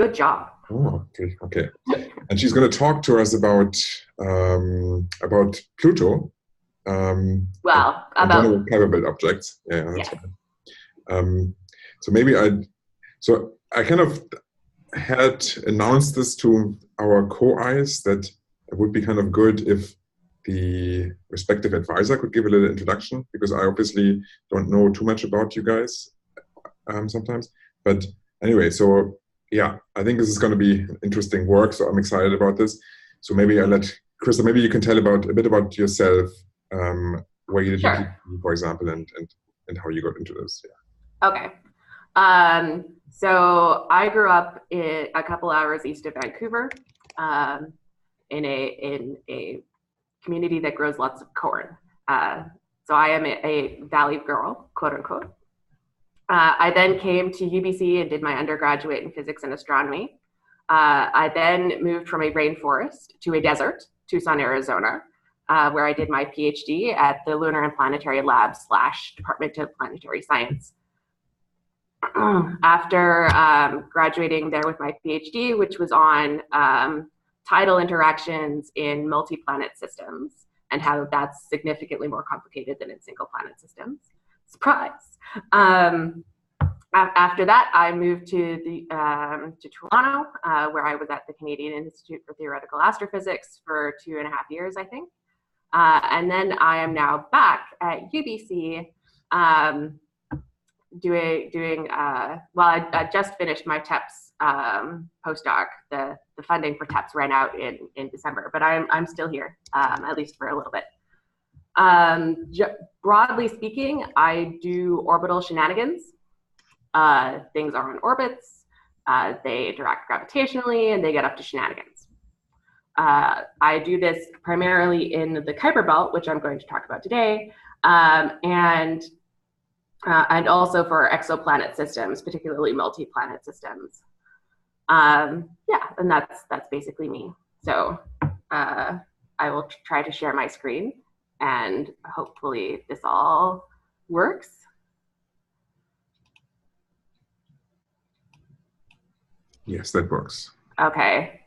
Good job. Oh, okay, okay. And she's going to talk to us about Pluto. Well, and about general Kuiper objects. Yeah, that's yes. right. So maybe I kind of had announced this to our co-Is that it would be kind of good if the respective advisor could give a little introduction, because I obviously don't know too much about you guys sometimes. But anyway, so yeah, I think this is going to be interesting work, so I'm excited about this. So maybe I'll let Krista, maybe you can tell a bit about yourself, where you did your PhD, for example, and how you got into this. Yeah. Okay. So I grew up in a couple hours east of Vancouver, in a community that grows lots of corn. So I am a Valley girl, quote unquote. I then came to UBC and did my undergraduate in physics and astronomy. I then moved from a rainforest to a desert, Tucson, Arizona, where I did my PhD at the Lunar and Planetary Lab / Department of Planetary Science. After graduating there with my PhD, which was on tidal interactions in multi-planet systems and how that's significantly more complicated than in single planet systems. Surprise. After that, I moved to Toronto, where I was at the Canadian Institute for Theoretical Astrophysics for 2.5 years, I think. And then I am now back at UBC doing well, I just finished my TEPS postdoc. The funding for TEPS ran out in December, but I'm still here, at least for a little bit. Broadly speaking, I do orbital shenanigans. Things are on orbits, they interact gravitationally, and they get up to shenanigans. I do this primarily in the Kuiper belt, which I'm going to talk about today, and also for exoplanet systems, particularly multi-planet systems. Yeah, and that's basically me. So I will try to share my screen, and hopefully this all works. Yes, that works. Okay.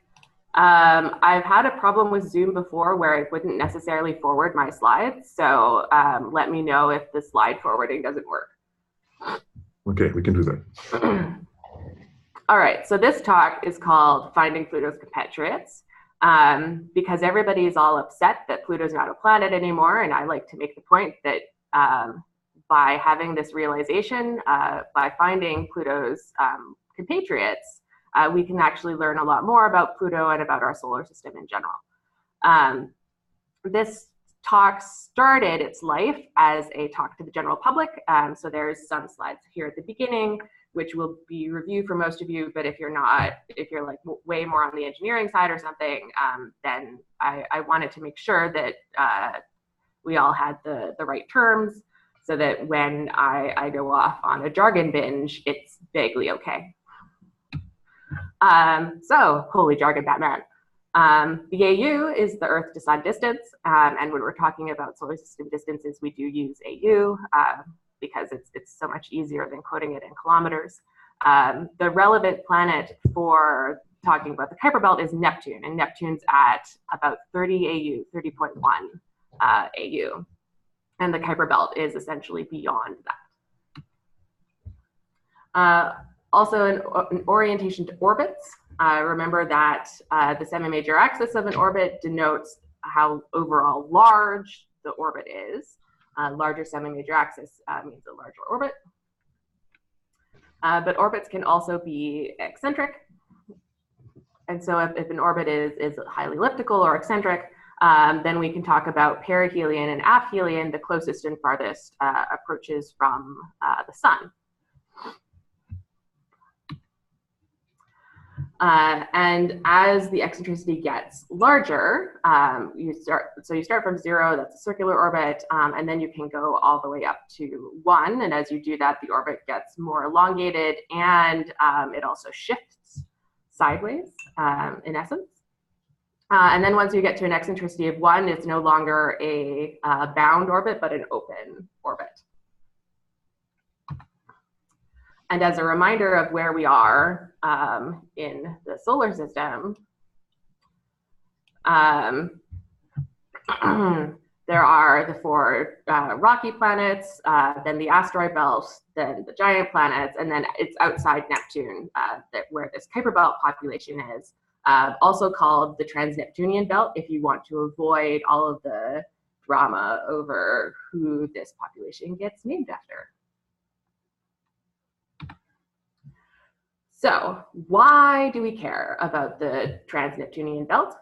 I've had a problem with Zoom before where it wouldn't necessarily forward my slides. So let me know if the slide forwarding doesn't work. Okay, we can do that. All right, so this talk is called Finding Pluto's Compatriots, because everybody is all upset that Pluto's not a planet anymore. And I like to make the point that by having this realization, by finding Pluto's compatriots, we can actually learn a lot more about Pluto and about our solar system in general. This talk started its life as a talk to the general public. So there's some slides here at the beginning, which will be reviewed for most of you. But if you're like way more on the engineering side or something, then I wanted to make sure that we all had the right terms so that when I go off on a jargon binge, it's vaguely okay. So, holy jargon, Batman. The AU is the Earth to Sun distance, and when we're talking about solar system distances, we do use AU because it's so much easier than quoting it in kilometers. The relevant planet for talking about the Kuiper belt is Neptune, and Neptune's at about 30 AU, 30.1 AU, and the Kuiper belt is essentially beyond that. Also, an orientation to orbits. Remember that the semi-major axis of an orbit denotes how overall large the orbit is. Larger semi-major axis means a larger orbit. But orbits can also be eccentric. And so if an orbit is highly elliptical or eccentric, then we can talk about perihelion and aphelion, the closest and farthest approaches from the sun. And as the eccentricity gets larger, you start from 0, that's a circular orbit, and then you can go all the way up to 1. And as you do that, the orbit gets more elongated, and it also shifts sideways, in essence. And then once you get to an eccentricity of 1, it's no longer a bound orbit, but an open orbit. And as a reminder of where we are in the solar system, there are the four rocky planets, then the asteroid belt, then the giant planets, and then it's outside Neptune where this Kuiper belt population is, also called the trans-Neptunian belt, if you want to avoid all of the drama over who this population gets named after. So why do we care about the trans-Neptunian belt?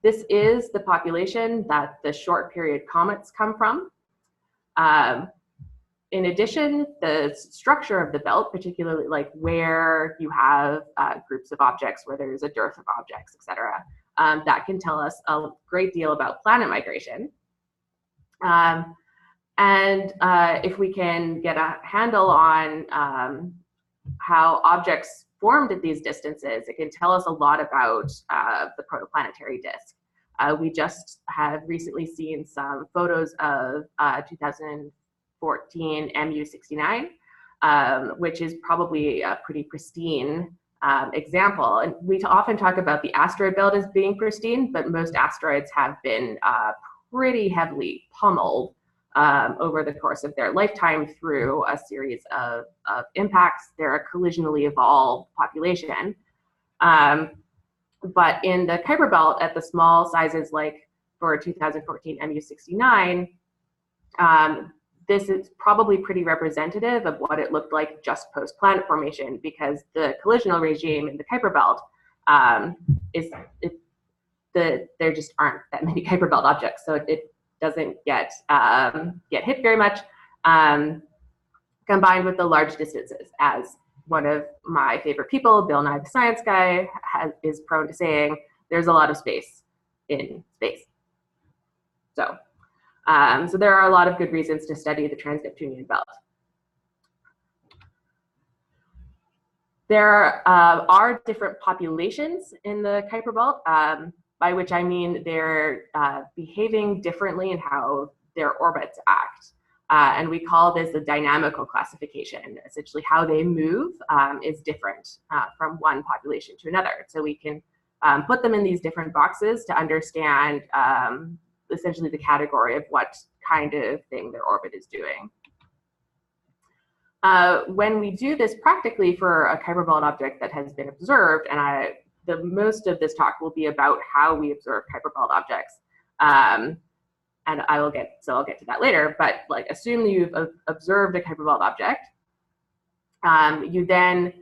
This is the population that the short period comets come from. In addition, the structure of the belt, particularly like where you have groups of objects, where there's a dearth of objects, etc., that can tell us a great deal about planet migration. If we can get a handle on how objects formed at these distances, it can tell us a lot about the protoplanetary disk. We just have recently seen some photos of 2014 MU69, which is probably a pretty pristine example. And we often talk about the asteroid belt as being pristine, but most asteroids have been pretty heavily pummeled over the course of their lifetime through a series of impacts. They're a collisionally evolved population. But in the Kuiper belt, at the small sizes like for 2014 MU69, this is probably pretty representative of what it looked like just post-planet formation, because the collisional regime in the Kuiper belt there just aren't that many Kuiper belt objects, so it doesn't get hit very much, combined with the large distances. As one of my favorite people, Bill Nye the Science Guy, is prone to saying, there's a lot of space in space. So there are a lot of good reasons to study the trans-Neptunian belt. There are different populations in the Kuiper belt, by which I mean they're behaving differently in how their orbits act. And we call this a dynamical classification. Essentially, how they move is different from one population to another. So we can put them in these different boxes to understand essentially the category of what kind of thing their orbit is doing. When we do this practically for a Kuiper belt object that has been observed, and the most of this talk will be about how we observe Kuiper belt objects, and I'll get to that later. But like, assume that you've observed a Kuiper belt object, you then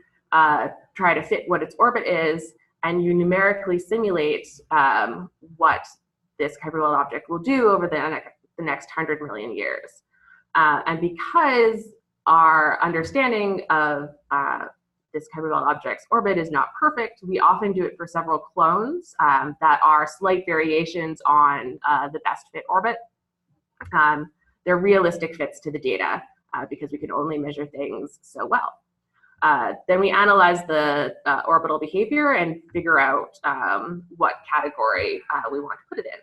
try to fit what its orbit is, and you numerically simulate what this Kuiper belt object will do over the next 100 million years. And because our understanding of this Kuiper belt object's orbit is not perfect, we often do it for several clones that are slight variations on the best fit orbit. They're realistic fits to the data because we can only measure things so well. Then we analyze the orbital behavior and figure out what category we want to put it in.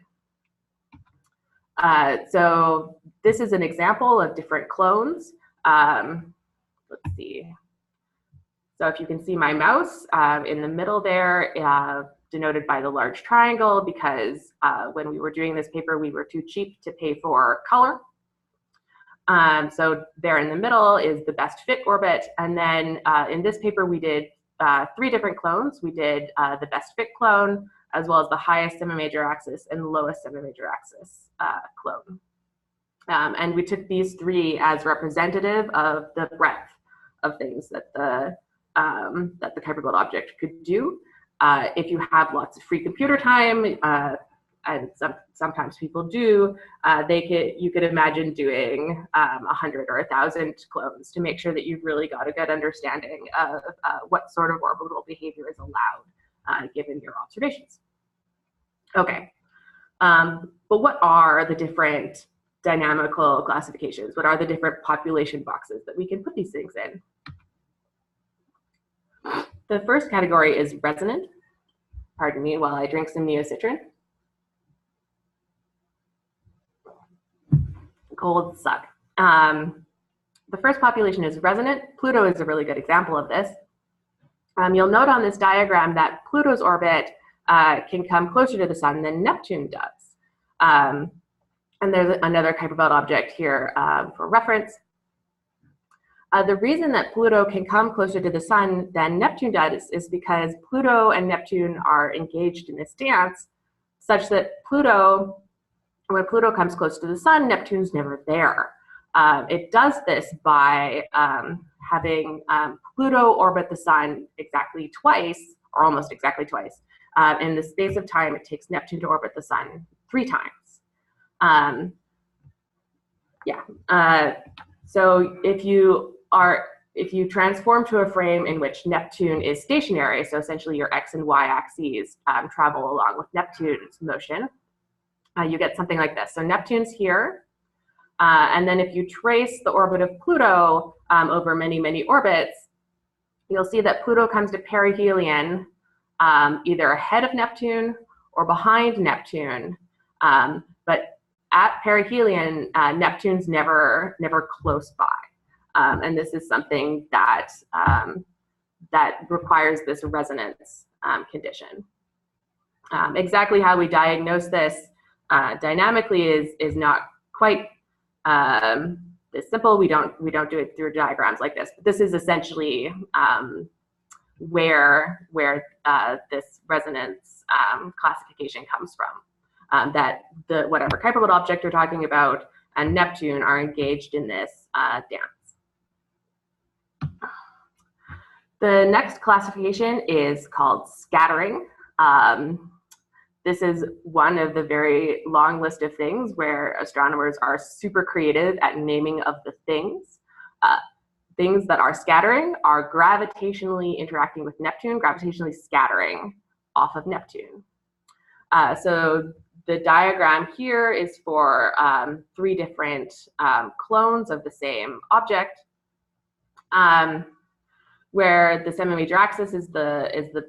So this is an example of different clones. Let's see. So if you can see my mouse in the middle there, denoted by the large triangle, because when we were doing this paper, we were too cheap to pay for color. So there in the middle is the best fit orbit. And then in this paper, we did 3 different clones. We did the best fit clone, as well as the highest semi-major axis and lowest semi-major axis clone. And we took these 3 as representative of the breadth of things that the Kuiper belt object could do. If you have lots of free computer time, and sometimes people do, you could imagine doing 100 or 1,000 clones to make sure that you've really got a good understanding of what sort of orbital behavior is allowed given your observations. Okay, but what are the different dynamical classifications? What are the different population boxes that we can put these things in? The first category is resonant. Pardon me while I drink some neocitrin. Colds suck. The first population is resonant. Pluto is a really good example of this. You'll note on this diagram that Pluto's orbit can come closer to the sun than Neptune does. And there's another Kuiper Belt object here for reference. The reason that Pluto can come closer to the sun than Neptune does is because Pluto and Neptune are engaged in this dance such that when Pluto comes close to the sun, Neptune's never there. It does this by having Pluto orbit the sun exactly twice, or almost exactly twice. In the space of time it takes Neptune to orbit the sun 3 times. So if you transform to a frame in which Neptune is stationary, so essentially your x and y axes travel along with Neptune's motion, you get something like this. So Neptune's here, and then if you trace the orbit of Pluto over many, many orbits, you'll see that Pluto comes to perihelion either ahead of Neptune or behind Neptune. But at perihelion, Neptune's never close by. And this is something that, that requires this resonance condition. Exactly how we diagnose this dynamically is not quite this simple. We don't do it through diagrams like this. But this is essentially where this resonance classification comes from. That whatever Kuiper Belt object you're talking about and Neptune are engaged in this dance. The next classification is called scattering. This is one of the very long list of things where astronomers are super creative at naming of the things. Things that are scattering are gravitationally interacting with Neptune, gravitationally scattering off of Neptune. So the diagram here is for 3 different clones of the same object, where the semi-major axis is the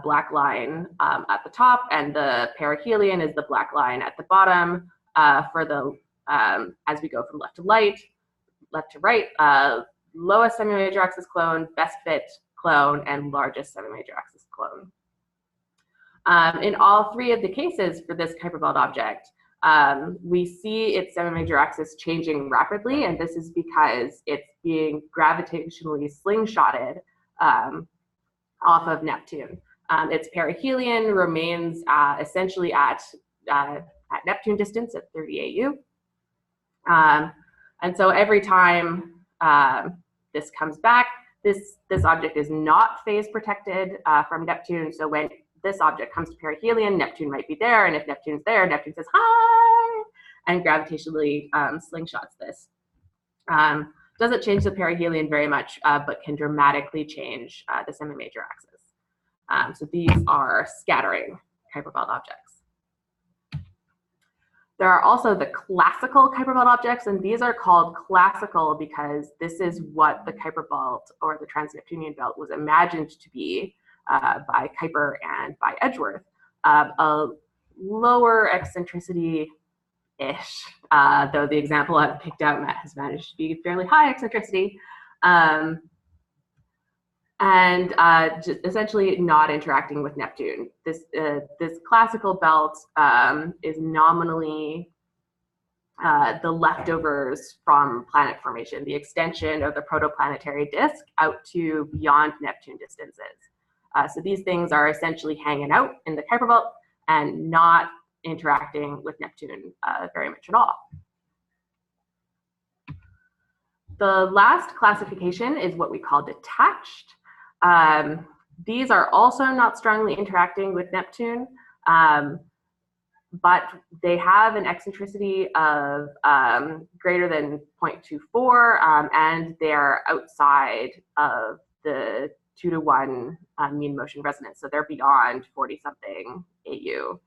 black line at the top, and the perihelion is the black line at the bottom. For the as we go from left to right, lowest semi-major axis clone, best fit clone, and largest semi-major axis clone. In all 3 of the cases for this Kuiper Belt object, we see its semi-major axis changing rapidly, and this is because it's being gravitationally slingshotted off of Neptune. Its perihelion remains essentially at Neptune distance at 30 AU. And so every time this comes back, this object is not phase protected from Neptune. So when this object comes to perihelion, Neptune might be there, and if Neptune's there, Neptune says hi and gravitationally slingshots this. Doesn't change the perihelion very much, but can dramatically change the semi-major axis. So these are scattering Kuiper Belt objects. There are also the classical Kuiper Belt objects, and these are called classical because this is what the Kuiper Belt or the trans-Neptunian belt was imagined to be by Kuiper and by Edgeworth. A lower eccentricity-ish, though the example I've picked out has managed to be fairly high eccentricity, and just essentially not interacting with Neptune. This classical belt is nominally the leftovers from planet formation, the extension of the protoplanetary disk out to beyond Neptune distances. So these things are essentially hanging out in the Kuiper Belt and not interacting with Neptune very much at all. The last classification is what we call detached. These are also not strongly interacting with Neptune, but they have an eccentricity of greater than 0.24, and they're outside of the 2-to-1 mean motion resonance. So they're beyond 40-something AU,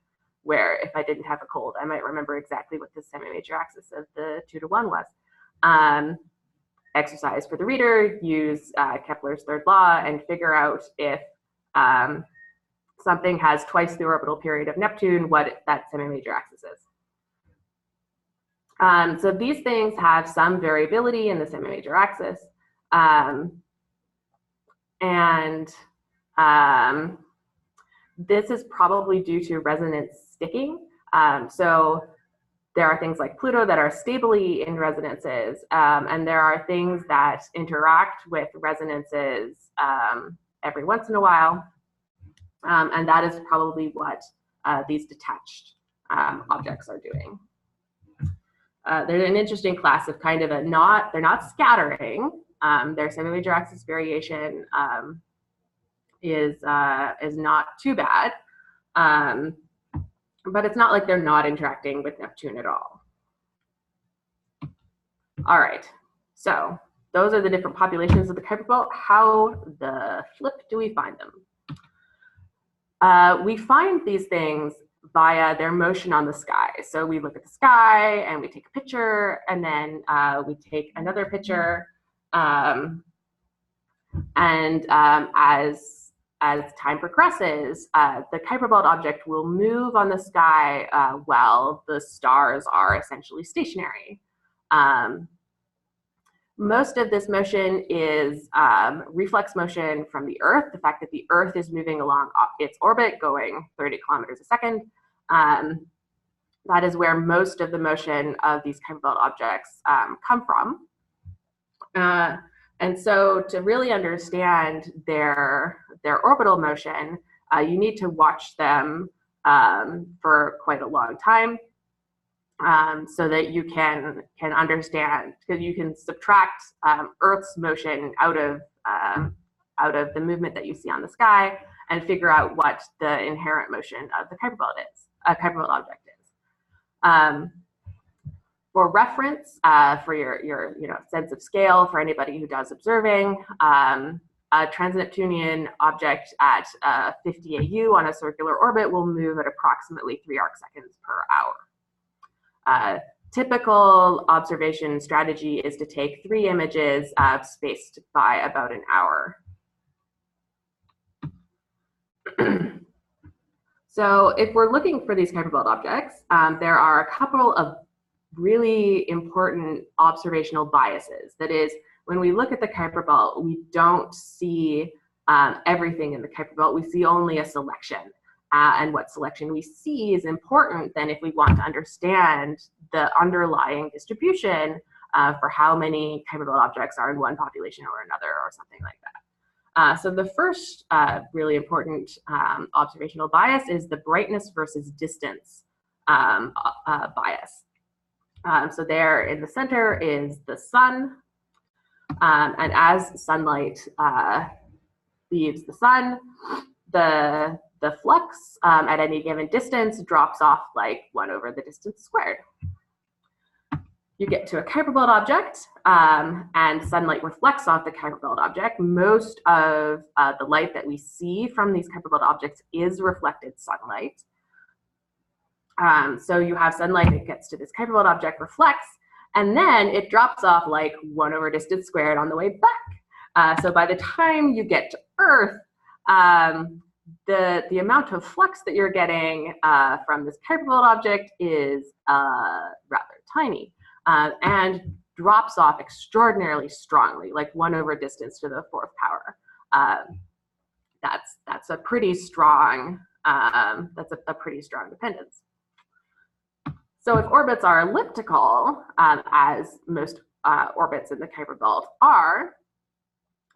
where if I didn't have a cold, I might remember exactly what the semi-major axis of the 2-to-1 was. Exercise for the reader, use Kepler's third law and figure out if something has twice the orbital period of Neptune, what that semi-major axis is. So these things have some variability in the semi-major axis. And this is probably due to resonance sticking. So there are things like Pluto that are stably in resonances, and there are things that interact with resonances every once in a while, and that is probably what these detached objects are doing. They're an interesting class of kind of they're not scattering. Their semi-major axis variation is not too bad, but it's not like they're not interacting with Neptune at all. All right, so those are the different populations of the Kuiper Belt. How the flip do we find them? We find these things via their motion on the sky. So we look at the sky and we take a picture, and then we take another picture. As time progresses, the Kuiper Belt object will move on the sky while the stars are essentially stationary. Most of this motion is reflex motion from the Earth, the fact that the Earth is moving along its orbit, going 30 kilometers a second. That is where most of the motion of these Kuiper Belt objects come from. And so to really understand their orbital motion, you need to watch them for quite a long time. So that you can understand, because you can subtract Earth's motion out of the movement that you see on the sky and figure out what the inherent motion of the Kuiper Belt object is. For reference, for your sense of scale, for anybody who does observing, a trans-Neptunian object at 50 AU on a circular orbit will move at approximately 3 arc seconds per hour. Typical observation strategy is to take 3 images spaced by about an hour. So if we're looking for these Kuiper Belt objects, there are a couple of really important observational biases. That is, when we look at the Kuiper Belt, we don't see everything in the Kuiper Belt, we see only a selection. And what selection we see is important then if we want to understand the underlying distribution for how many Kuiper Belt objects are in one population or another, or something like that. So the first really important observational bias is the brightness versus distance bias. So there in the center is the sun, and as sunlight leaves the sun, the flux at any given distance drops off like 1 over the distance squared. You get to a Kuiper Belt object, and sunlight reflects off the Kuiper Belt object. Most of the light that we see from these Kuiper Belt objects is reflected sunlight. So you have sunlight that gets to this Kuiper Belt object, reflects, and then it drops off like 1 over distance squared on the way back. So by the time you get to Earth, the amount of flux that you're getting from this Kuiper Belt object is rather tiny, and drops off extraordinarily strongly, like 1 over distance to the 4th power. That's a pretty strong pretty strong dependence. So if orbits are elliptical, as most orbits in the Kuiper Belt are,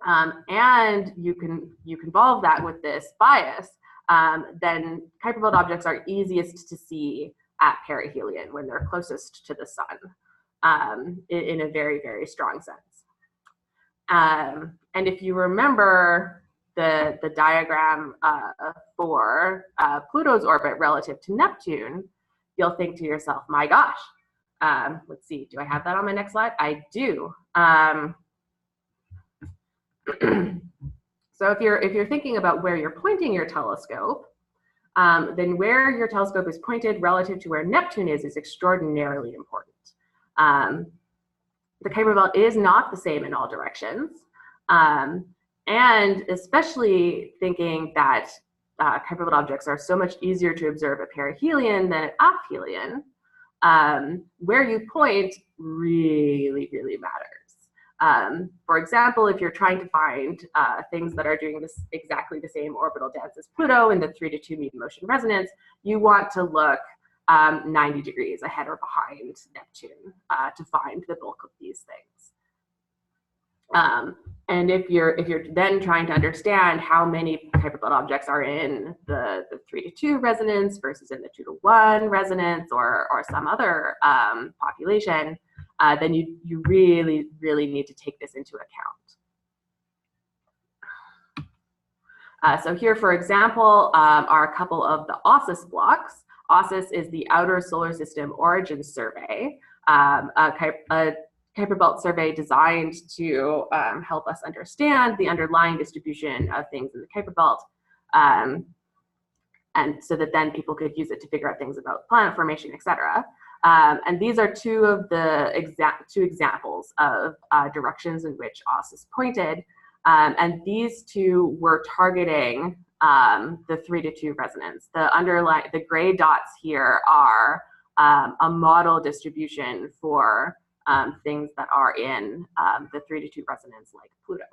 and you convolve that with this bias, then Kuiper Belt objects are easiest to see at perihelion, when they're closest to the sun, in a very, very strong sense. And if you remember the diagram for Pluto's orbit relative to Neptune, you'll think to yourself, my gosh, let's see, do I have that on my next slide? I do. So if you're thinking about where you're pointing your telescope, then where your telescope is pointed relative to where Neptune is extraordinarily important. The Kuiper Belt is not the same in all directions, and especially thinking that Kuiper Belt objects are so much easier to observe at perihelion than at aphelion, where you point really, really matters. For example, if you're trying to find things that are doing this exactly the same orbital dance as Pluto in the 3-2 medium motion resonance, you want to look 90 degrees ahead or behind Neptune to find the bulk of these things. And if you're then trying to understand how many Kuiper belt objects are in the 3-2 resonance versus in the 2-1 resonance or some other population, then you really, really need to take this into account. So here, for example, are a couple of the AUSIS blocks. AUSIS is the Outer Solar System Origin Survey, a Kuiper belt survey designed to help us understand the underlying distribution of things in the Kuiper belt, and so that then people could use it to figure out things about planet formation, etc. And these are two examples of directions in which AUSIS pointed, and these two were targeting the 3-2 resonance. The gray dots here are a model distribution for things that are in the 3-2 resonance, like Pluto.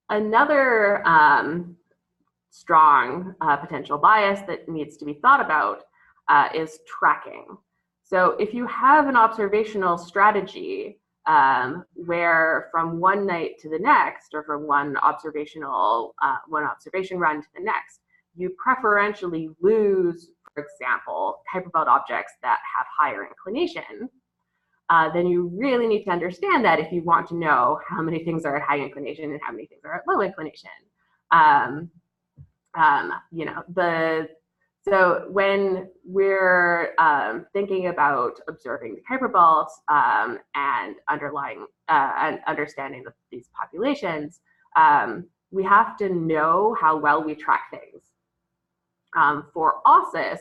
Another strong potential bias that needs to be thought about is tracking. So if you have an observational strategy where from one night to the next, or from one observation run to the next, you preferentially lose, for example, Kuiper belt objects that have higher inclination, then you really need to understand that if you want to know how many things are at high inclination and how many things are at low inclination. So when we're thinking about observing the Kuiper belt and understanding these populations, we have to know how well we track things. For AUSIS,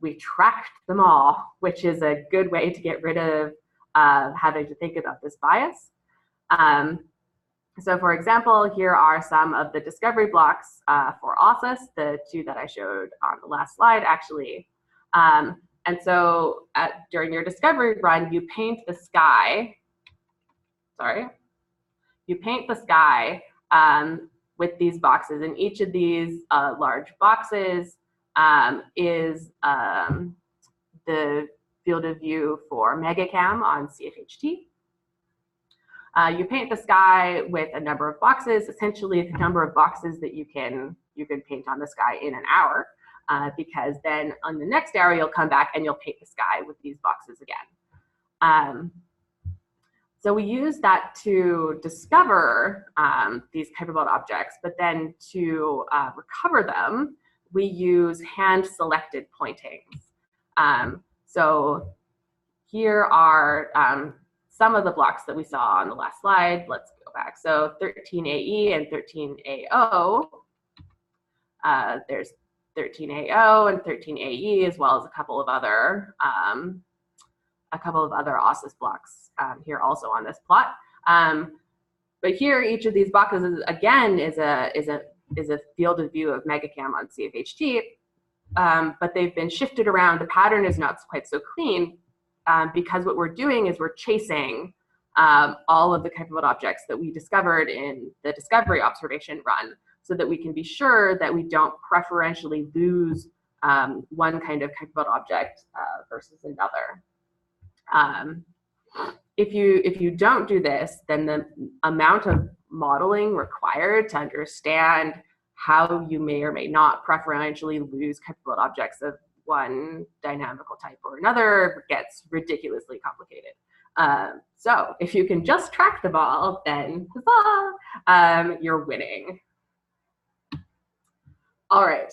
we tracked them all, which is a good way to get rid of having to think about this bias. So for example, here are some of the discovery blocks for AUSIS, the two that I showed on the last slide, actually. And so during your discovery run, you paint the sky, with these boxes, and each of these large boxes is the field of view for megacam on CFHT. You paint the sky with a number of boxes, essentially the number of boxes that you can paint on the sky in an hour, because then on the next hour you'll come back and you'll paint the sky with these boxes again. So we use that to discover these Kuiper belt objects, but then to recover them, we use hand-selected pointings. So here are some of the blocks that we saw on the last slide. Let's go back. So 13AE and 13AO. There's 13AO and 13AE, as well as a couple of other AUSIS blocks here also on this plot. But here, each of these boxes again is a field of view of megacam on CFHT, but they've been shifted around. The pattern is not quite so clean because what we're doing is we're chasing all of the Kuiper belt objects that we discovered in the discovery observation run, so that we can be sure that we don't preferentially lose one kind of Kuiper belt object versus another. If you don't do this, then the amount of modeling required to understand how you may or may not preferentially lose Kuiper belt objects of one dynamical type or another gets ridiculously complicated. So if you can just track them all, then huzzah, you're winning. All right.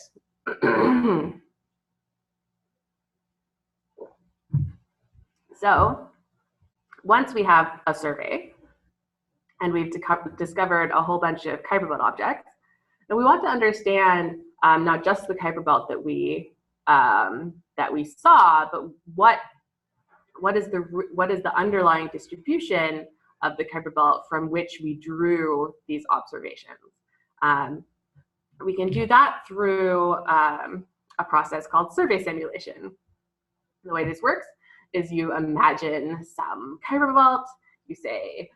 So once we have a survey and we've discovered a whole bunch of Kuiper belt objects, and we want to understand not just the Kuiper belt that we saw, but what is the underlying distribution of the Kuiper belt from which we drew these observations. We can do that through a process called survey simulation. The way this works is you imagine some Kuiper belt. You say,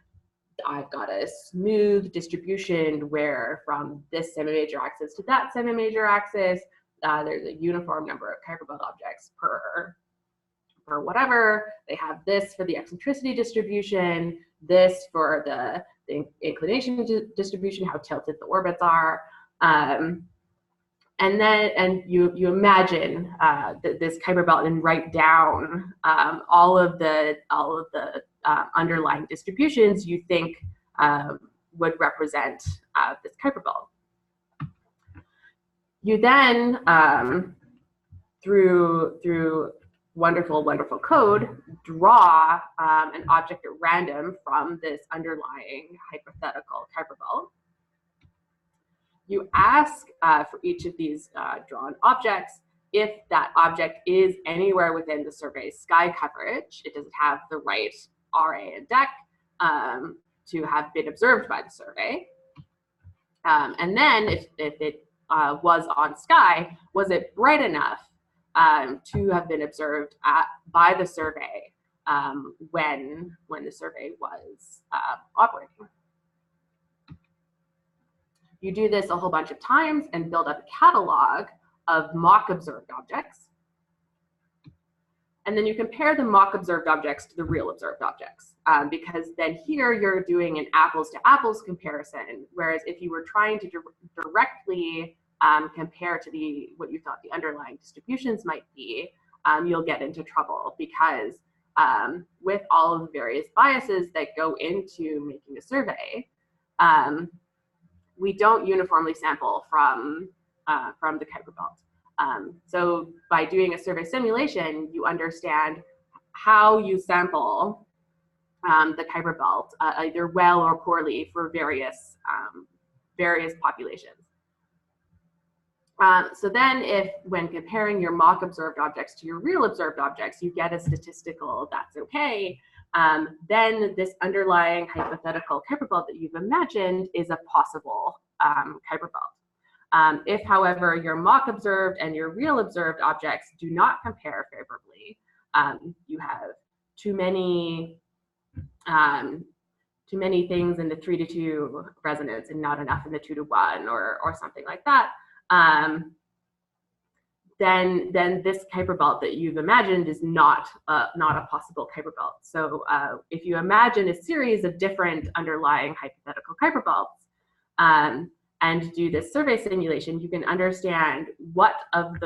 I've got a smooth distribution where from this semi-major axis to that semi-major axis, there's a uniform number of Kuiper belt objects per whatever. They have this for the eccentricity distribution, this for the inclination distribution, how tilted the orbits are. And you imagine this Kuiper belt and write down all of the underlying distributions you think would represent this Kuiper belt. You then, through wonderful code, draw an object at random from this underlying hypothetical Kuiper belt. You ask for each of these drawn objects if that object is anywhere within the survey's sky coverage. It doesn't have the right RA and deck to have been observed by the survey. And then if it was on sky, was it bright enough to have been observed by the survey when the survey was operating? You do this a whole bunch of times and build up a catalog of mock observed objects. And then you compare the mock observed objects to the real observed objects, because then here you're doing an apples to apples comparison, whereas if you were trying to directly compare to what you thought the underlying distributions might be, you'll get into trouble, because with all of the various biases that go into making a survey, we don't uniformly sample from the Kuiper belt. So by doing a survey simulation, you understand how you sample the Kuiper belt, either well or poorly, for various populations. So then when comparing your mock observed objects to your real observed objects, you get a statistical that's okay, then this underlying hypothetical Kuiper belt that you've imagined is a possible Kuiper belt. If, however, your mock observed and your real observed objects do not compare favorably, you have too many things in the 3:2 resonance and not enough in the 2:1 or something like that, then this Kuiper belt that you've imagined is not a possible Kuiper belt. So if you imagine a series of different underlying hypothetical Kuiper belts and do this survey simulation, you can understand what of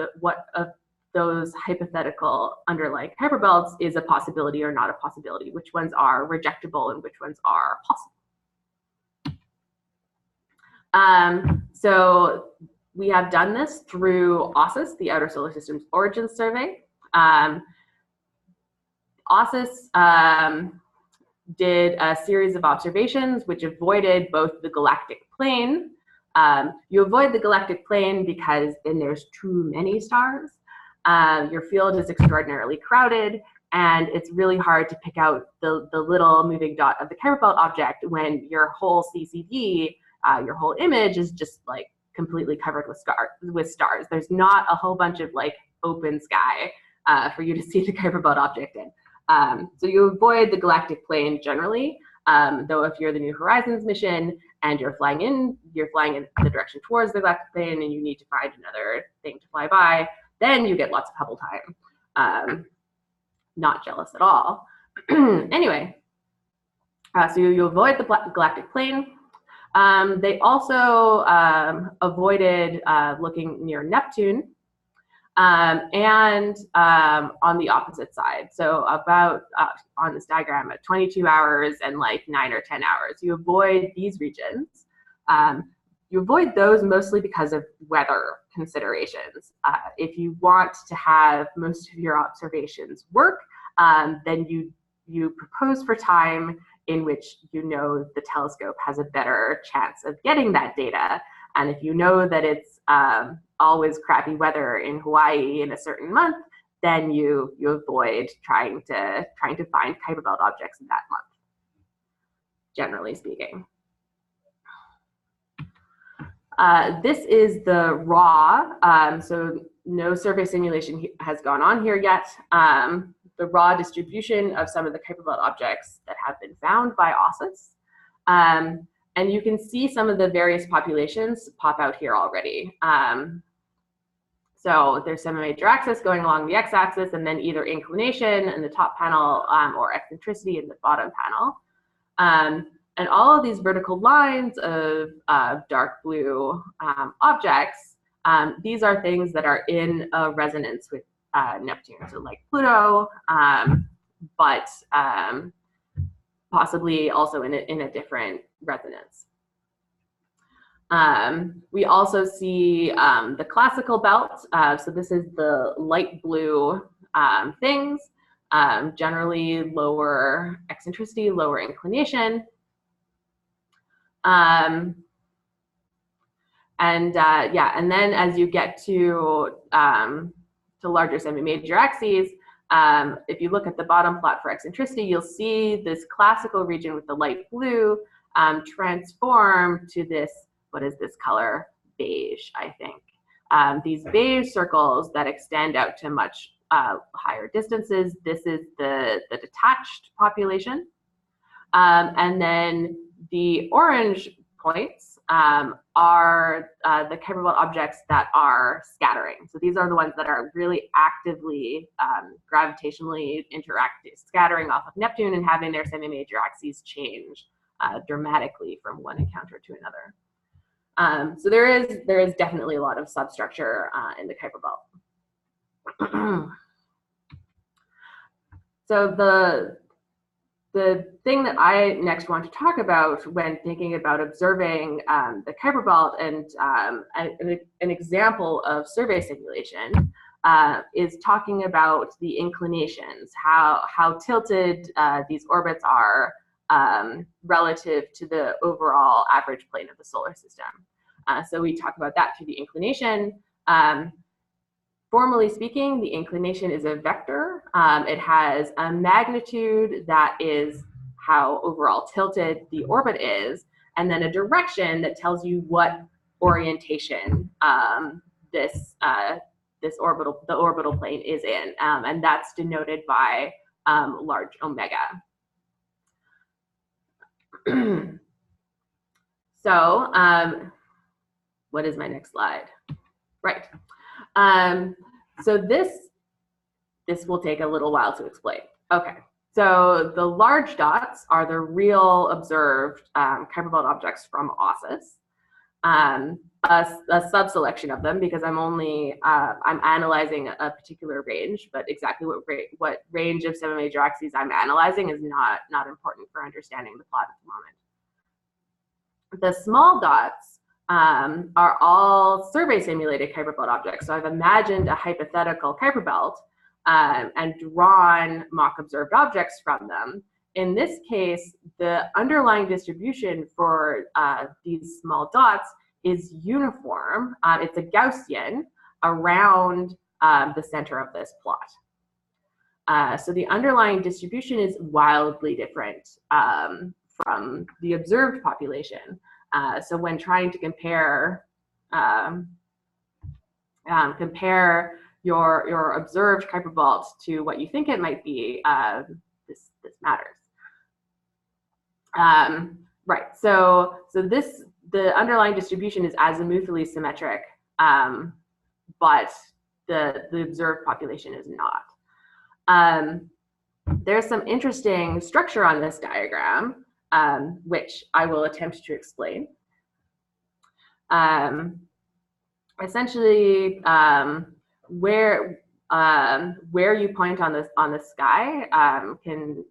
those hypothetical underlying Kuiper belts is a possibility or not a possibility, which ones are rejectable and which ones are possible. So we have done this through OSIS, the Outer Solar System's Origins Survey. OSIS did a series of observations which avoided both the galactic plane. You avoid the galactic plane because then there's too many stars. Your field is extraordinarily crowded, and it's really hard to pick out the little moving dot of the Kuiper belt object when your whole CCD, your whole image, is just like completely covered with stars. There's not a whole bunch of like open sky for you to see the Kuiper belt object in. So you avoid the galactic plane generally, though if you're the New Horizons mission and you're flying in the direction towards the galactic plane and you need to find another thing to fly by, then you get lots of Hubble time. Not jealous at all. Anyway, so you avoid the galactic plane. They also avoided looking near Neptune and on the opposite side. So about on this diagram at 22 hours and like 9 or 10 hours, you avoid these regions. You avoid those mostly because of weather considerations. If you want to have most of your observations work, then you propose for time in which you know the telescope has a better chance of getting that data. And if you know that it's always crappy weather in Hawaii in a certain month, then you avoid trying to find Kuiper belt objects in that month, generally speaking. This is the raw, so no survey simulation has gone on here yet. The raw distribution of some of the Kuiper Belt objects that have been found by OSIS. And you can see some of the various populations pop out here already. So there's some major axis going along the x-axis, and then either inclination in the top panel or eccentricity in the bottom panel. And all of these vertical lines of dark blue objects, these are things that are in a resonance with Neptune, so like Pluto, but possibly also in a different resonance. We also see the classical belt. So this is the light blue things, generally lower eccentricity, lower inclination. And then as you get to larger semi-major axes, if you look at the bottom plot for eccentricity, you'll see this classical region with the light blue transform to this, what is this color? Beige, I think. These beige circles that extend out to much higher distances. This is the detached population. And then the orange points are the Kuiper Belt objects that are scattering. So these are the ones that are really actively gravitationally scattering off of Neptune and having their semi-major axes change dramatically from one encounter to another. So there is definitely a lot of substructure in the Kuiper Belt. So the thing that I next want to talk about when thinking about observing the Kuiper Belt and an example of survey simulation is talking about the inclinations, how tilted these orbits are relative to the overall average plane of the solar system. So we talk about that through the inclination. Formally speaking, the inclination is a vector. It has a magnitude that is how overall tilted the orbit is, and then a direction that tells you what orientation the orbital plane is in, and that's denoted by large omega. So, what is my next slide? Right. So this will take a little while to explain. Okay, so the large dots are the real observed Kuiper Belt objects from OSIS. A sub-selection of them, because I'm analyzing a particular range, but exactly what range of semi-major axes I'm analyzing is not important for understanding the plot at the moment. The small dots are all survey simulated Kuiper Belt objects. So I've imagined a hypothetical Kuiper Belt and drawn mock observed objects from them. In this case, the underlying distribution for these small dots is uniform. It's a Gaussian around the center of this plot. So the underlying distribution is wildly different from the observed population. So when trying to compare your observed Kuiper Belt to what you think it might be, this matters. Right. So the underlying distribution is azimuthally symmetric, but the observed population is not. There's some interesting structure on this diagram, which I will attempt to explain. Essentially, where you point on the sky can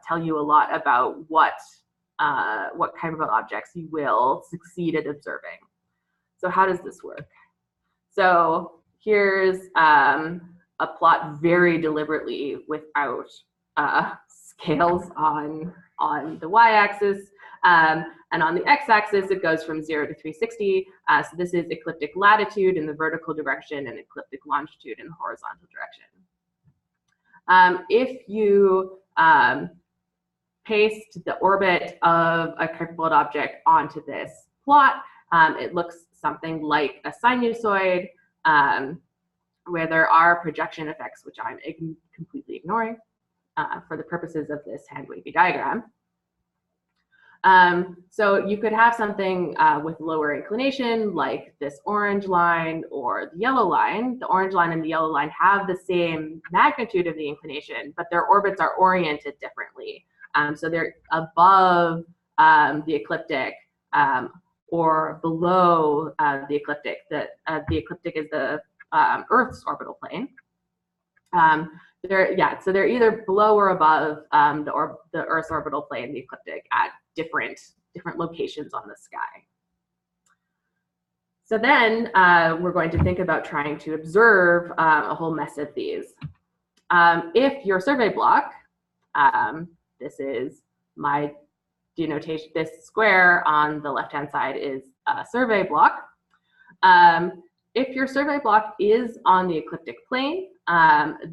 tell you a lot about what Kuiper Belt objects you will succeed at observing. So how does this work? So here's a plot very deliberately without scales on the y-axis, and on the x-axis it goes from 0 to 360. So this is ecliptic latitude in the vertical direction and ecliptic longitude in the horizontal direction. If you paste the orbit of a Kuiper Belt object onto this plot, It looks something like a sinusoid, where there are projection effects, which I'm completely ignoring for the purposes of this hand wavy diagram. So you could have something with lower inclination, like this orange line or the yellow line. The orange line and the yellow line have the same magnitude of the inclination, but their orbits are oriented differently. So they're above the ecliptic or below the ecliptic. The ecliptic is the Earth's orbital plane. So they're either below or above the Earth's orbital plane, the ecliptic, at different locations on the sky. So then we're going to think about trying to observe a whole mess of these. If your survey block, this is my denotation, this square on the left-hand side is a survey block. If your survey block is on the ecliptic plane,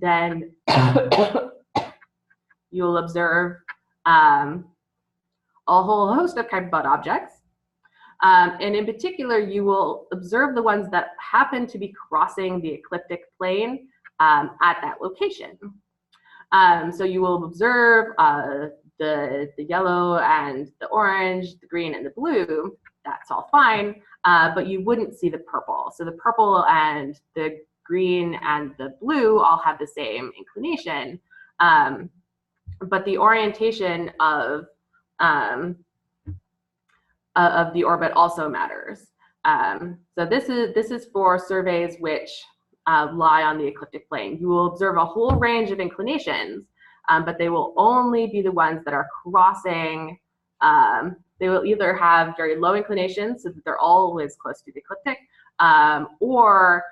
then you'll observe a whole host of Kuiper belt objects. And in particular, you will observe the ones that happen to be crossing the ecliptic plane at that location. So you will observe the yellow and the orange, the green and the blue. That's all fine, but you wouldn't see the purple. So the purple and the green and the blue all have the same inclination, but the orientation of the orbit also matters. So this is for surveys which lie on the ecliptic plane. You will observe a whole range of inclinations, but they will only be the ones that are crossing. They will either have very low inclinations, so that they're always close to the ecliptic, or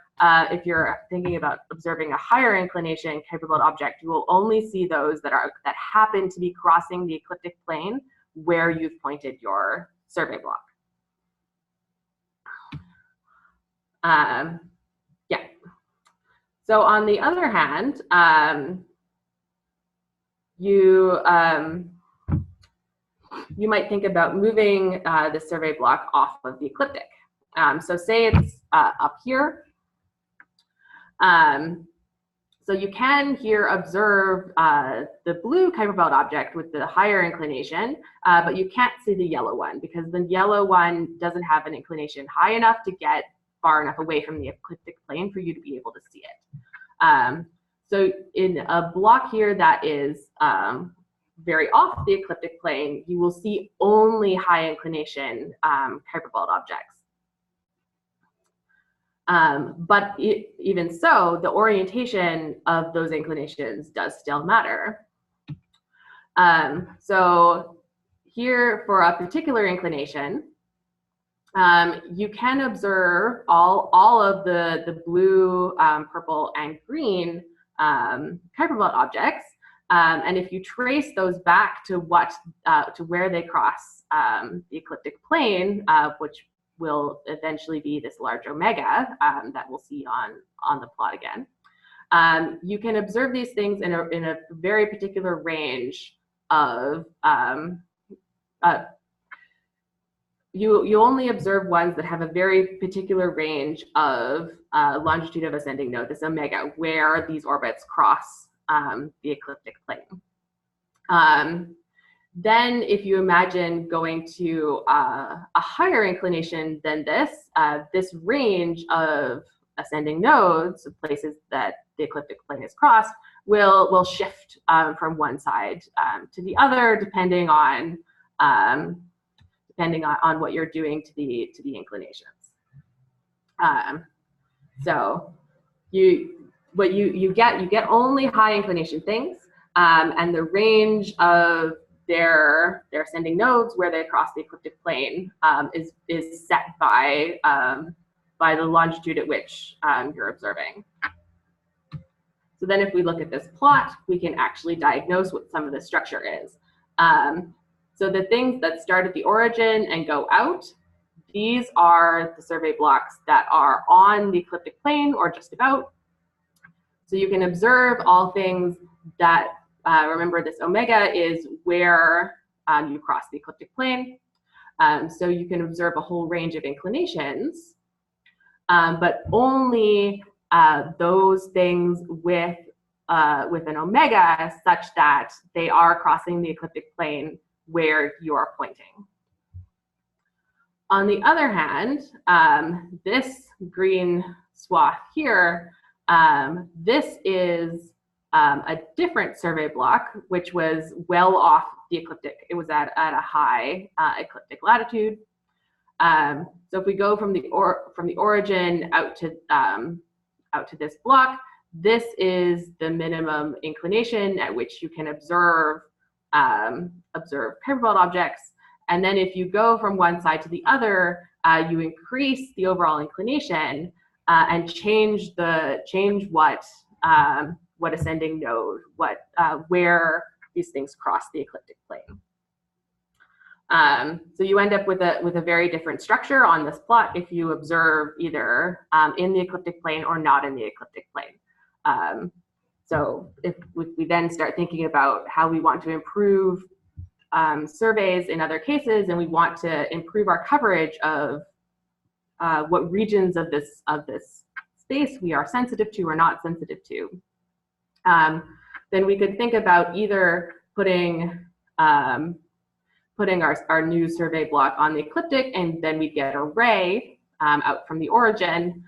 if you're thinking about observing a higher inclination Kuiper belt object, you will only see those that happen to be crossing the ecliptic plane where you've pointed your survey block. Yeah. So on the other hand, you might think about moving the survey block off of the ecliptic. So say it's up here. So you can here observe the blue Kuiper belt object with the higher inclination, but you can't see the yellow one because the yellow one doesn't have an inclination high enough to get far enough away from the ecliptic plane for you to be able to see it. So in a block here that is very off the ecliptic plane, you will see only high inclination Kuiper belt objects. But even so, the orientation of those inclinations does still matter. So here for a particular inclination, you can observe all of the blue, purple, and green Kuiper belt objects. And if you trace those back to where they cross the ecliptic plane, which will eventually be this large omega that we'll see on the plot again. You can observe these things in a very particular range of, you only observe ones that have a very particular range of longitude of ascending node, this omega, where these orbits cross the ecliptic plane. Then if you imagine going to a higher inclination than this, this range of ascending nodes, of places that the ecliptic plane is crossed, will shift from one side to the other, depending on what you're doing to the inclinations. So you get only high inclination things, and the range of their ascending nodes where they cross the ecliptic plane is set by the longitude at which you're observing. So then if we look at this plot, we can actually diagnose what some of the structure is. So the things that start at the origin and go out, these are the survey blocks that are on the ecliptic plane or just about. So you can observe all things that remember, this omega is where you cross the ecliptic plane. So you can observe a whole range of inclinations, but only those things with an omega such that they are crossing the ecliptic plane where you are pointing. On the other hand, this green swath here, this is a different survey block, which was well off the ecliptic. It was at a high ecliptic latitude. So if we go from the origin out to this block, this is the minimum inclination at which you can observe Kuiper belt objects. And then if you go from one side to the other, you increase the overall inclination and change what ascending node, where these things cross the ecliptic plane. So you end up with a very different structure on this plot if you observe either in the ecliptic plane or not in the ecliptic plane. So if we then start thinking about how we want to improve surveys in other cases, and we want to improve our coverage of what regions of this space we are sensitive to or not sensitive to, then we could think about either putting our new survey block on the ecliptic, and then we get a ray out from the origin,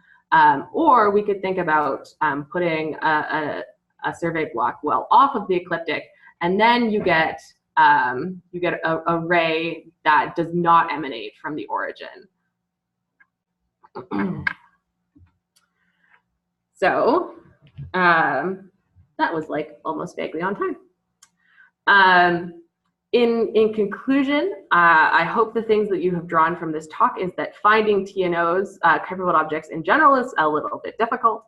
or we could think about putting a survey block well off of the ecliptic, and then you get a ray that does not emanate from the origin. So that was like almost vaguely on time. In conclusion, I hope the things that you have drawn from this talk is that finding TNOs, Kuiper belt objects in general, is a little bit difficult.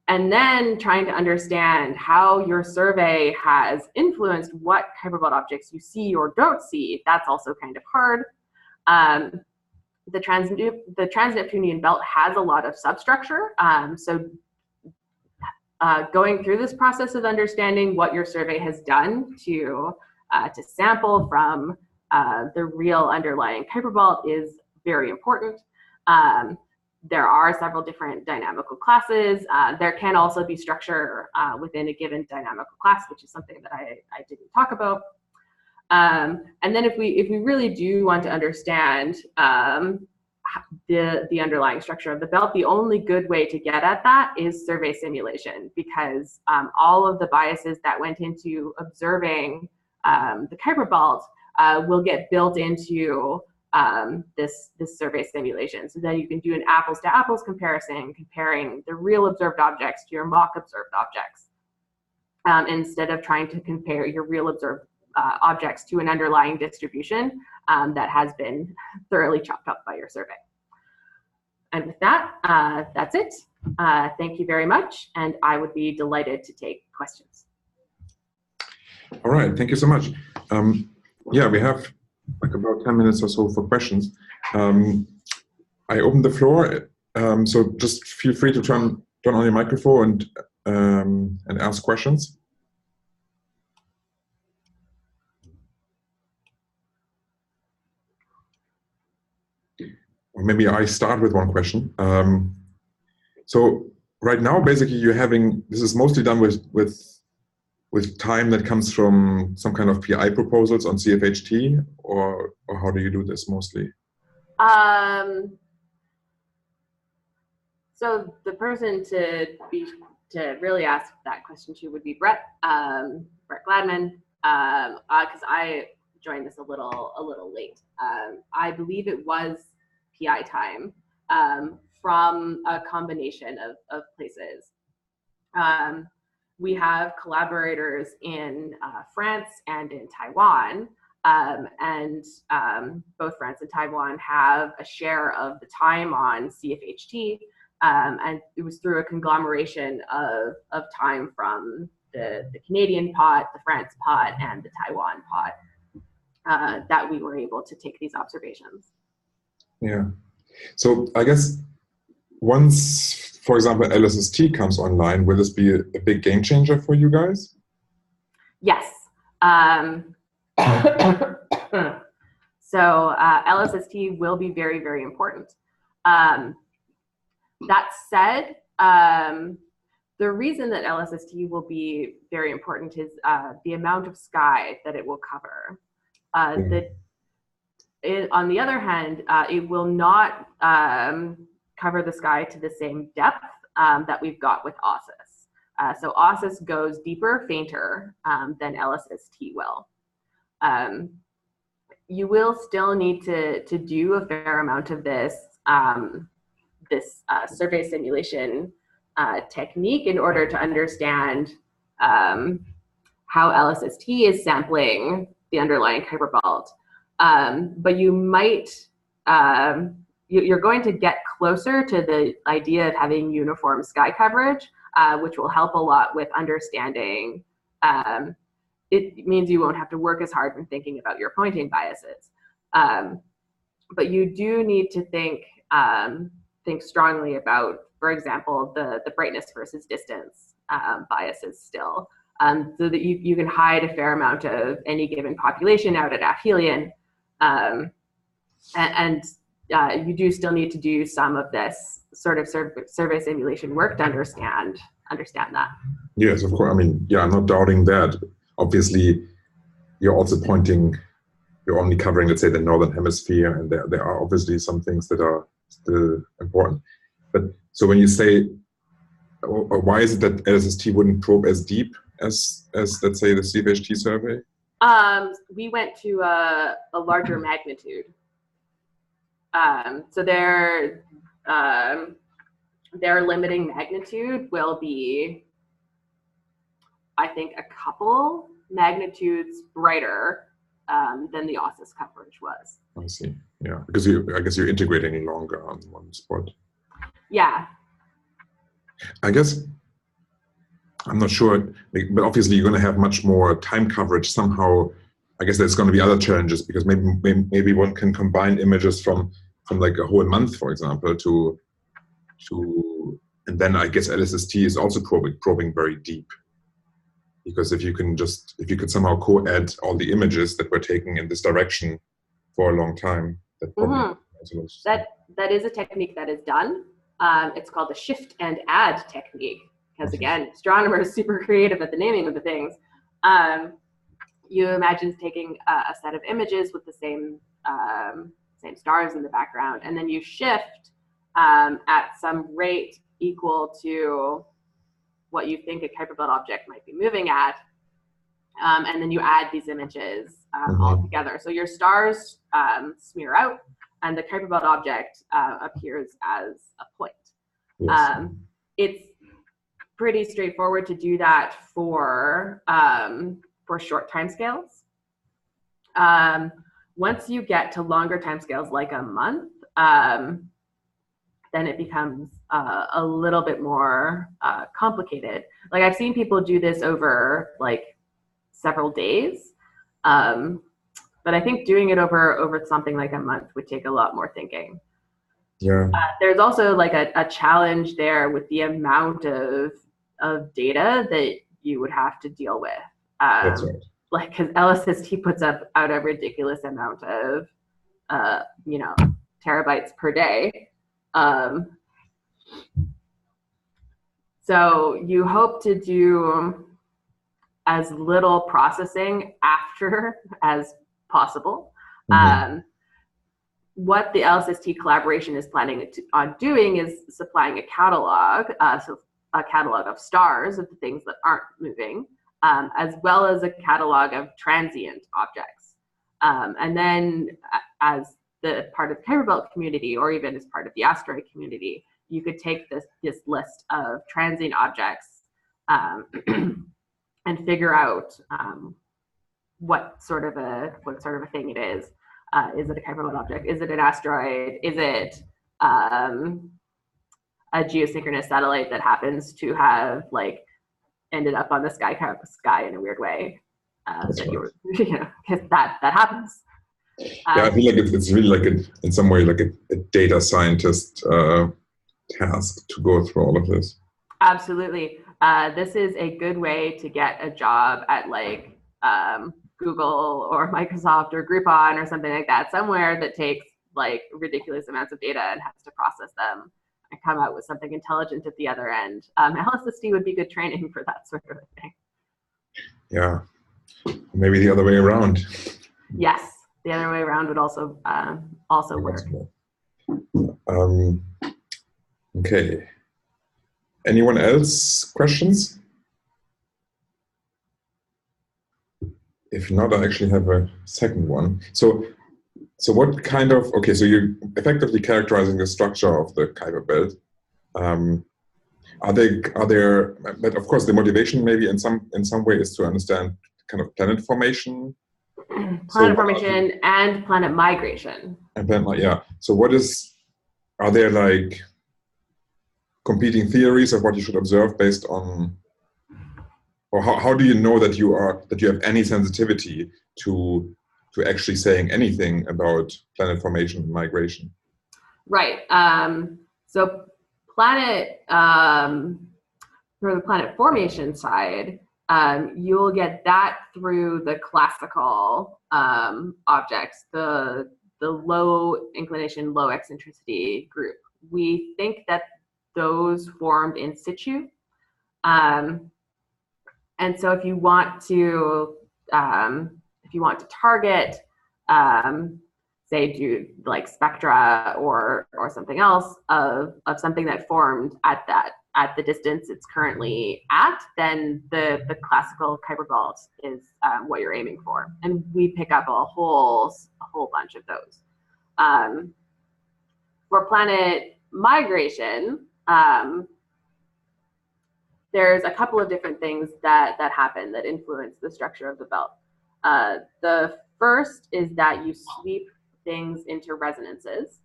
And then trying to understand how your survey has influenced what Kuiper belt objects you see or don't see, that's also kind of hard. The trans-Neptunian belt has a lot of substructure, so going through this process of understanding what your survey has done to sample from the real underlying Kuiper belt is very important. There are several different dynamical classes. There can also be structure within a given dynamical class, which is something that I didn't talk about. And then if we really do want to understand the underlying structure of the belt, the only good way to get at that is survey simulation, because all of the biases that went into observing the Kuiper belt will get built into this survey simulation. So then you can do an apples to apples comparison, comparing the real observed objects to your mock observed objects, instead of trying to compare your real observed objects to an underlying distribution that has been thoroughly chopped up by your survey. And with that, that's it. Thank you very much, and I would be delighted to take questions. All right, thank you so much. Yeah, we have like about 10 minutes or so for questions. I open the floor, so just feel free to turn on your microphone and ask questions. Or maybe I start with one question. So right now, basically, this is mostly done with time that comes from some kind of PI proposals on CFHT, or how do you do this mostly? So the person to really ask that question to would be Brett Gladman, because I joined this a little late. I believe it was PI time from a combination of places. We have collaborators in France and in Taiwan, and both France and Taiwan have a share of the time on CFHT, and it was through a conglomeration of time from the Canadian pot, the France pot, and the Taiwan pot that we were able to take these observations. Yeah. So I guess once, for example, LSST comes online, will this be a big game changer for you guys? So LSST will be very, very important. That said, the reason that LSST will be very important is the amount of sky that it will cover. On the other hand, it will not cover the sky to the same depth that we've got with OSIS. So OSIS goes deeper, fainter than LSST will. You will still need to do a fair amount of this survey simulation technique in order to understand how LSST is sampling the underlying Kuiper belt. But you might, you're going to get closer to the idea of having uniform sky coverage, which will help a lot with understanding. It means you won't have to work as hard when thinking about your pointing biases. But you do need to think strongly about, for example, the brightness versus distance biases still, so that you can hide a fair amount of any given population out at aphelion. And you do still need to do some of this sort of survey simulation work to understand that. Yes, of course. I mean, yeah, I'm not doubting that. Obviously, you're also you're only covering, let's say, the northern hemisphere, and there are obviously some things that are still important. But so when you say, why is it that LSST wouldn't probe as deep as let's say the CFHT survey? We went to a larger magnitude. So their limiting magnitude will be, I think, a couple magnitudes brighter than the OSIS coverage was. I see. Yeah, because I guess you're integrating longer on one spot. Yeah. I guess I'm not sure, but obviously you're going to have much more time coverage somehow. I guess there's going to be other challenges, because maybe one can combine images from like a whole month, for example, to and then I guess LSST is also probing very deep. Because if you could somehow co-add all the images that were taken in this direction for a long time, that probably that is a technique that is done. It's called the shift and add technique, because again, astronomers are super creative at the naming of the things. You imagine taking a set of images with the same stars in the background, and then you shift at some rate equal to what you think a Kuiper belt object might be moving at, and then you add these images all together. So your stars smear out, and the Kuiper belt object appears as a point. Yes. It's pretty straightforward to do that for short timescales. Once you get to longer timescales, like a month, then it becomes a little bit more complicated. Like, I've seen people do this over like several days, but I think doing it over something like a month would take a lot more thinking. Yeah. There's also like a challenge there with the amount of data that you would have to deal with. That's right. Like, because LSST puts out a ridiculous amount of terabytes per day. So you hope to do as little processing after as possible. What the LSST collaboration is planning on doing is supplying a catalog, so a catalog of stars, of the things that aren't moving, as well as a catalog of transient objects. And then as the part of the Kuiper belt community, or even as part of the asteroid community, you could take this list of transient objects and figure out what sort of a thing it is. Is it a Kuiper belt object? Is it an asteroid? Is it a geosynchronous satellite that happens to have like ended up on the sky in a weird way? Because that happens. Yeah, I feel like it's really like in some way like a data scientist task to go through all of this. Absolutely. This is a good way to get a job at like Google or Microsoft or Groupon or something like that, somewhere that takes like ridiculous amounts of data and has to process them and come out with something intelligent at the other end. LSSD would be good training for that sort of thing. Yeah, maybe the other way around. Yes, the other way around would also work. Okay. Anyone else questions? If not, I actually have a second one. So what kind of, okay, so you're effectively characterizing the structure of the Kuiper belt. Are there, but of course the motivation maybe in some way is to understand kind of planet formation. Planet formation and planet migration. And then, yeah. So are there like competing theories of what you should observe based on, or how do you know that you have any sensitivity to actually saying anything about planet formation and migration? Right. So planet, for the planet formation side, you'll get that through the classical objects, the low inclination, low eccentricity group. We think that those formed in situ. And so if you want to target, say, do like spectra or something else of something that formed at the distance it's currently at, then the classical Kuiper belt is what you're aiming for, and we pick up a whole bunch of those. For planet migration, there's a couple of different things that happen that influence the structure of the belt. The first is that you sweep things into resonances.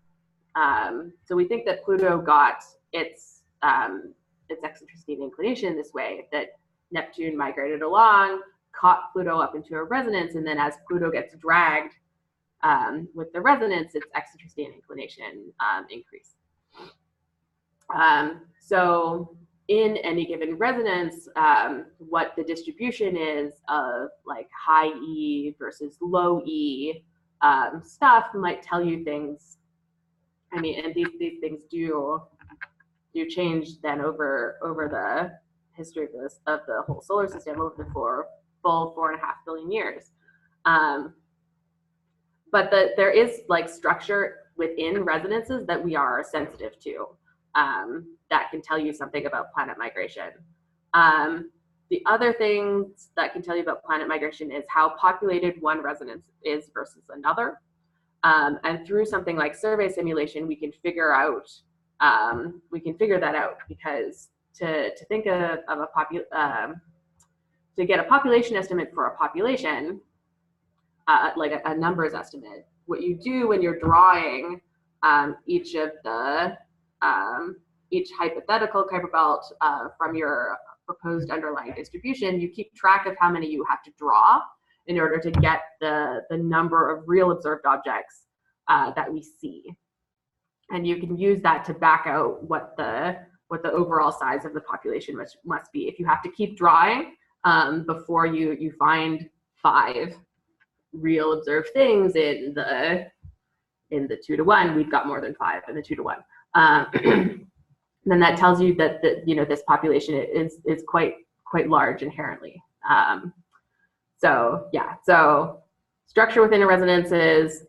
So we think that Pluto got its eccentricity and inclination this way, that Neptune migrated along, caught Pluto up into a resonance, and then as Pluto gets dragged with the resonance, its eccentricity and inclination increase. So in any given resonance, what the distribution is of like high E versus low E stuff might tell you things. I mean, and these things do change then over the history of the whole solar system over the full 4.5 billion years. But there is like structure within resonances that we are sensitive to. That can tell you something about planet migration. The other things that can tell you about planet migration is how populated one resonance is versus another. And through something like survey simulation, we can figure that out, because to think of to get a population estimate for a population, like a numbers estimate, what you do when you're drawing each hypothetical Kuiper belt from your proposed underlying distribution, you keep track of how many you have to draw in order to get the number of real observed objects that we see. And you can use that to back out what the overall size of the population must be. If you have to keep drawing before you find 5 real observed things in the 2-to-1, we've got more than 5 in the 2-to-1. Then that tells you that this population is quite large inherently. So yeah, so structure within a resonance is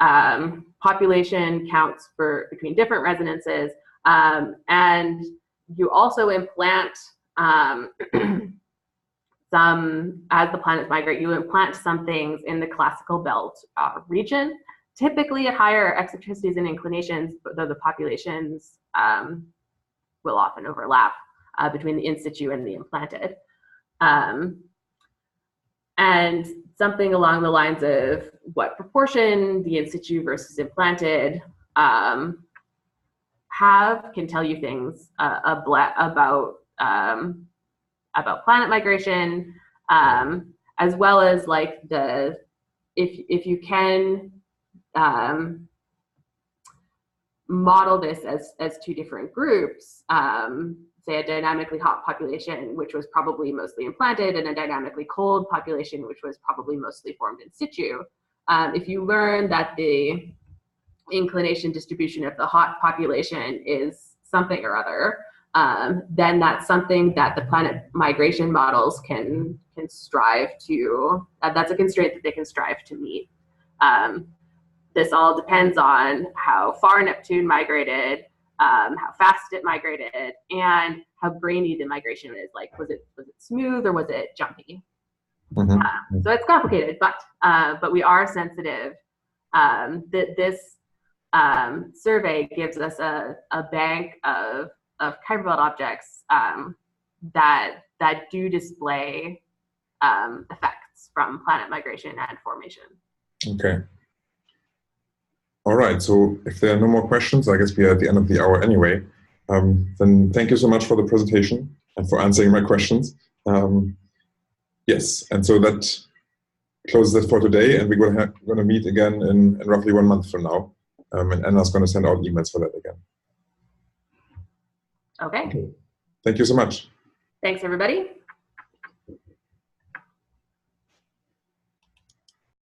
population counts between different resonances, and you also implant some, as the planets migrate, you implant some things in the classical belt region, typically at higher eccentricities and inclinations, though the populations will often overlap between the in situ and the implanted. And something along the lines of what proportion the in situ versus implanted can tell you things about planet migration, as well as like if you can model this as 2 different groups, say, a dynamically hot population, which was probably mostly implanted, and a dynamically cold population, which was probably mostly formed in situ. If you learn that the inclination distribution of the hot population is something or other, then that's something that the planet migration models can strive to, that's a constraint that they can strive to meet. This all depends on how far Neptune migrated, how fast it migrated, and how grainy the migration is. Like, was it smooth or was it jumpy? Mm-hmm. So it's complicated, but we are sensitive. That this survey gives us a bank of Kuiper belt objects that do display effects from planet migration and formation. Okay. All right. So if there are no more questions, I guess we are at the end of the hour anyway. Then thank you so much for the presentation and for answering my questions. Yes, and so that closes it for today, and we're going to meet again in roughly 1 month from now. And Anna's going to send out emails for that again. Okay. Thank you so much. Thanks, everybody.